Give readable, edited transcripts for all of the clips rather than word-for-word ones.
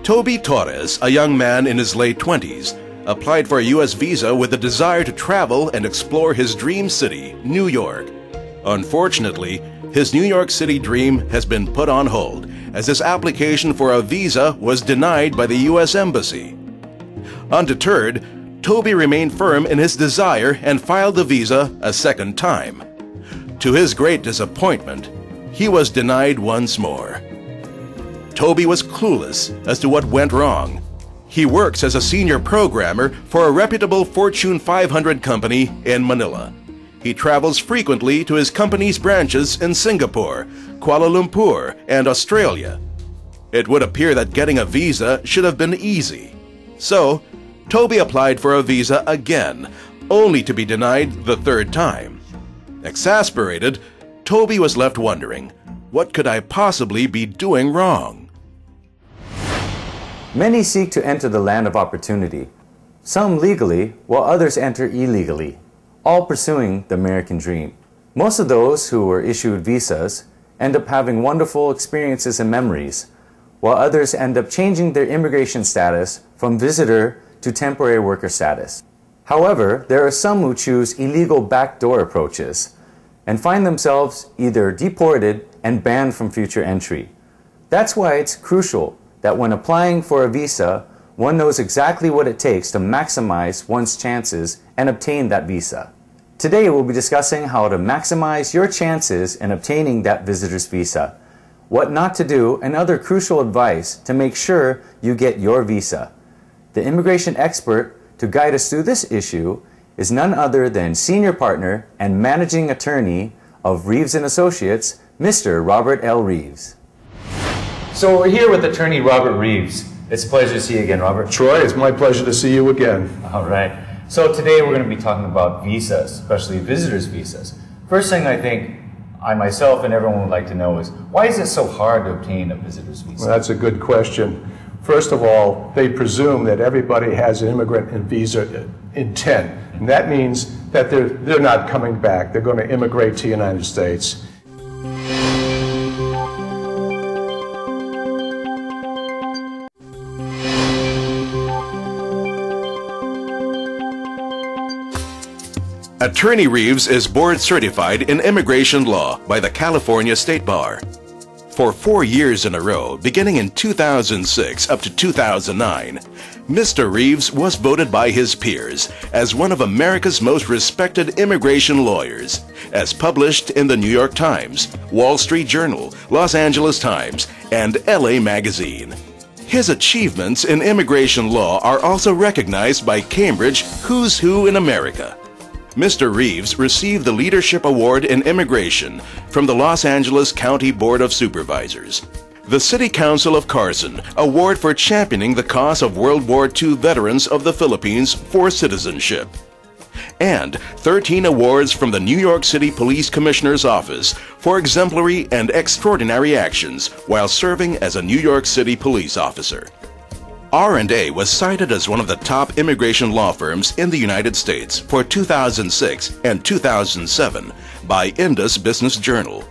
Toby Torres, a young man in his late 20s, applied for a U.S. visa with a desire to travel and explore his dream city, New York. Unfortunately, his New York City dream has been put on hold as his application for a visa was denied by the U.S. Embassy. Undeterred, Toby remained firm in his desire and filed the visa a second time. To his great disappointment, he was denied once more. Toby was clueless as to what went wrong. He works as a senior programmer for a reputable Fortune 500 company in Manila. He travels frequently to his company's branches in Singapore, Kuala Lumpur, and Australia. It would appear that getting a visa should have been easy. So, Toby applied for a visa again, only to be denied the third time. Exasperated, Toby was left wondering, what could I possibly be doing wrong? Many seek to enter the land of opportunity, some legally, while others enter illegally, all pursuing the American dream. Most of those who were issued visas end up having wonderful experiences and memories, while others end up changing their immigration status from visitor to temporary worker status. However, there are some who choose illegal backdoor approaches and find themselves either deported and banned from future entry. That's why it's crucial that when applying for a visa, one knows exactly what it takes to maximize one's chances and obtain that visa. Today we'll be discussing how to maximize your chances in obtaining that visitor's visa, what not to do, and other crucial advice to make sure you get your visa. The immigration expert to guide us through this issue is none other than Senior Partner and Managing Attorney of Reeves & Associates, Mr. Robert L. Reeves. So we're here with Attorney Robert Reeves. It's a pleasure to see you again, Robert. Troy, it's my pleasure to see you again. All right. So today we're going to be talking about visas, especially visitors' visas. First thing I think I myself and everyone would like to know is, why is it so hard to obtain a visitor's visa? Well, that's a good question. First of all, they presume that everybody has an immigrant and visa intent. And that means that they're not coming back. They're going to immigrate to the United States. Attorney Reeves is board certified in immigration law by the California State Bar. For 4 years in a row, beginning in 2006 up to 2009, Mr. Reeves was voted by his peers as one of America's most respected immigration lawyers, as published in the New York Times, Wall Street Journal, Los Angeles Times, and LA Magazine. His achievements in immigration law are also recognized by Cambridge Who's Who in America. Mr. Reeves received the Leadership Award in Immigration from the Los Angeles County Board of Supervisors, the City Council of CARSON Award for championing the cause of World War II veterans of the Philippines for citizenship, and 13 awards from the New York City Police Commissioner's Office for exemplary and extraordinary actions while serving as a New York City police officer. R&A was cited as one of the top immigration law firms in the United States for 2006 and 2007 by Indus Business Journal.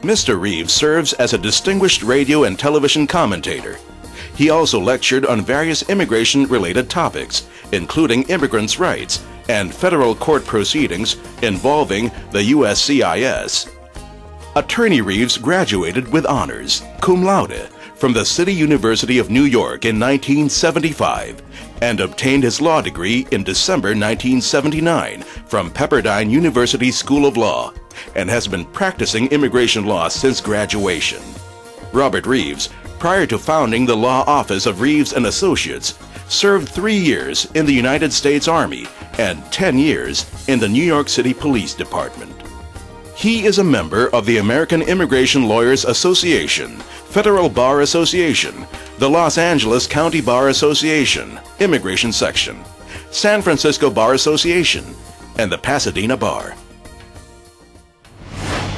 Mr. Reeves serves as a distinguished radio and television commentator. He also lectured on various immigration-related topics, including immigrants' rights and federal court proceedings involving the USCIS. Attorney Reeves graduated with honors, cum laude, from the City University of New York in 1975 and obtained his law degree in December 1979 from Pepperdine University School of Law and has been practicing immigration law since graduation. Robert Reeves, prior to founding the law office of Reeves & Associates, served 3 years in the United States Army and 10 years in the New York City Police Department. He is a member of the American Immigration Lawyers Association, Federal Bar Association, the Los Angeles County Bar Association, Immigration Section, San Francisco Bar Association, and the Pasadena Bar.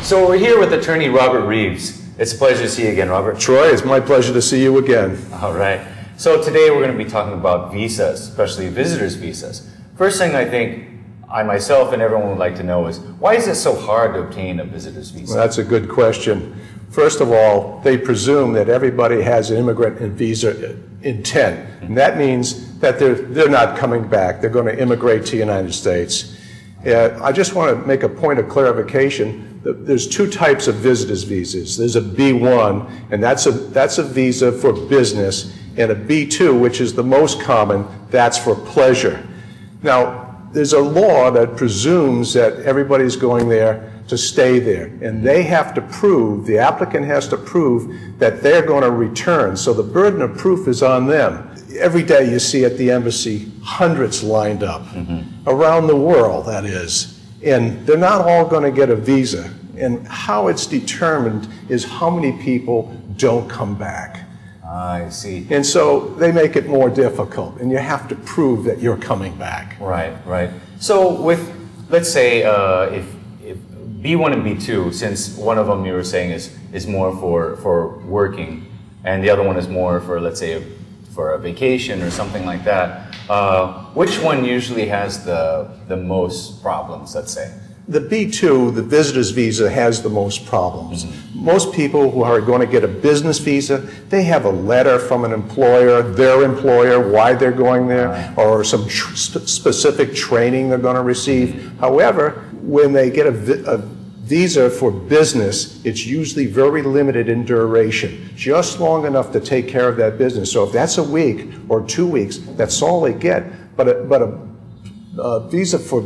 So we're here with Attorney Robert Reeves. It's a pleasure to see you again, Robert. Troy, it's my pleasure to see you again. All right. So today we're going to be talking about visas, especially visitors' visas. First thing I think I myself and everyone would like to know is, why is it so hard to obtain a visitor's visa? Well, that's a good question. First of all, they presume that everybody has an immigrant and visa intent. And that means that they're not coming back. They're going to immigrate to the United States. I just want to make a point of clarification. There's two types of visitors visas. There's a B1, and that's a visa for business, and a B2, which is the most common, that's for pleasure. Now, there's a law that presumes that everybody's going there to stay there, and they have to prove, the applicant has to prove that they're going to return. So the burden of proof is on them. Every day you see at the embassy hundreds lined up, around the world, that is, and they're not all going to get a visa. And how it's determined is how many people don't come back. I see. And so they make it more difficult, and you have to prove that you're coming back. Right, right. So with, let's say, if B1 and B2, since one of them you were saying is more for working, and the other one is more for, let's say, for a vacation or something like that, which one usually has the most problems, let's say? The B2, the visitor's visa, has the most problems. Most people who are going to get a business visa, they have a letter from an employer, their employer, why they're going there, or some specific training they're going to receive. However, when they get a visa for business, it's usually very limited in duration, just long enough to take care of that business. So if that's a week or 2 weeks, that's all they get. But a visa for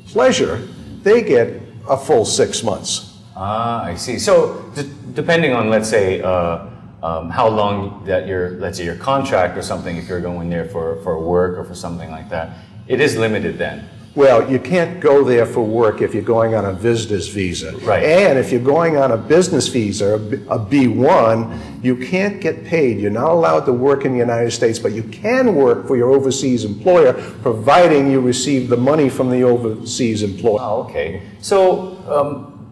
pleasure, they get a full 6 months. Ah, I see. So depending on, let's say, how long that let's say your contract or something, if you're going there for work or for something like that, it is limited then. Well, you can't go there for work if you're going on a visitor's visa. Right. And if you're going on a business visa, a B1, you can't get paid. You're not allowed to work in the United States, but you can work for your overseas employer, providing you receive the money from the overseas employer. Oh, okay. So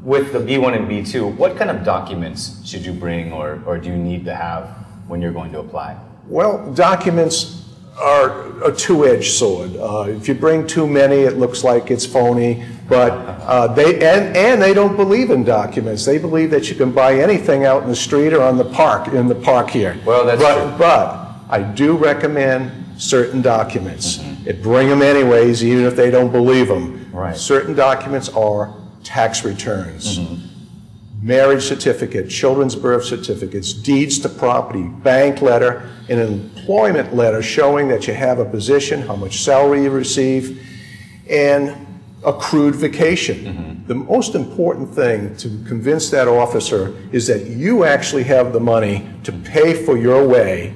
with the B1 and B2, what kind of documents should you bring or do you need to have when you're going to apply? Well, documents are a two-edged sword. If you bring too many, it looks like it's phony. But they don't believe in documents. They believe that you can buy anything out in the street or in the park here. Well, that's true. But I do recommend certain documents. Bring them anyways, even if they don't believe them. Right. Certain documents are tax returns, marriage certificate, children's birth certificates, deeds to property, bank letter, an employment letter showing that you have a position, how much salary you receive, and accrued vacation. The most important thing to convince that officer is that you actually have the money to pay for your way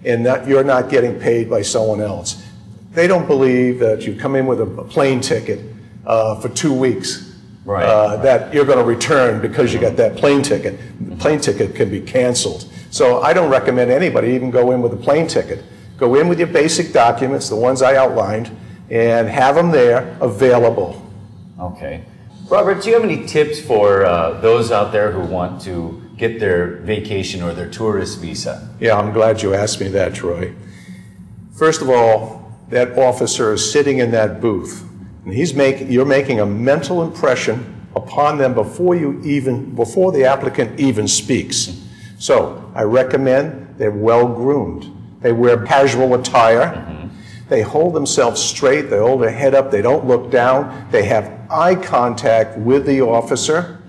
and that you're not getting paid by someone else. They don't believe that you come in with a plane ticket for 2 weeks. That you're going to return because you got that plane ticket. The plane ticket can be canceled. So I don't recommend anybody even go in with a plane ticket. Go in with your basic documents, the ones I outlined, and have them there available. Okay. Robert, do you have any tips for those out there who want to get their vacation or their tourist visa? Yeah, I'm glad you asked me that, Troy. First of all, that officer is sitting in that booth. And you're making a mental impression upon them before the applicant even speaks. So I recommend they're well groomed. They wear casual attire. They hold themselves straight. They hold their head up. They don't look down. They have eye contact with the officer.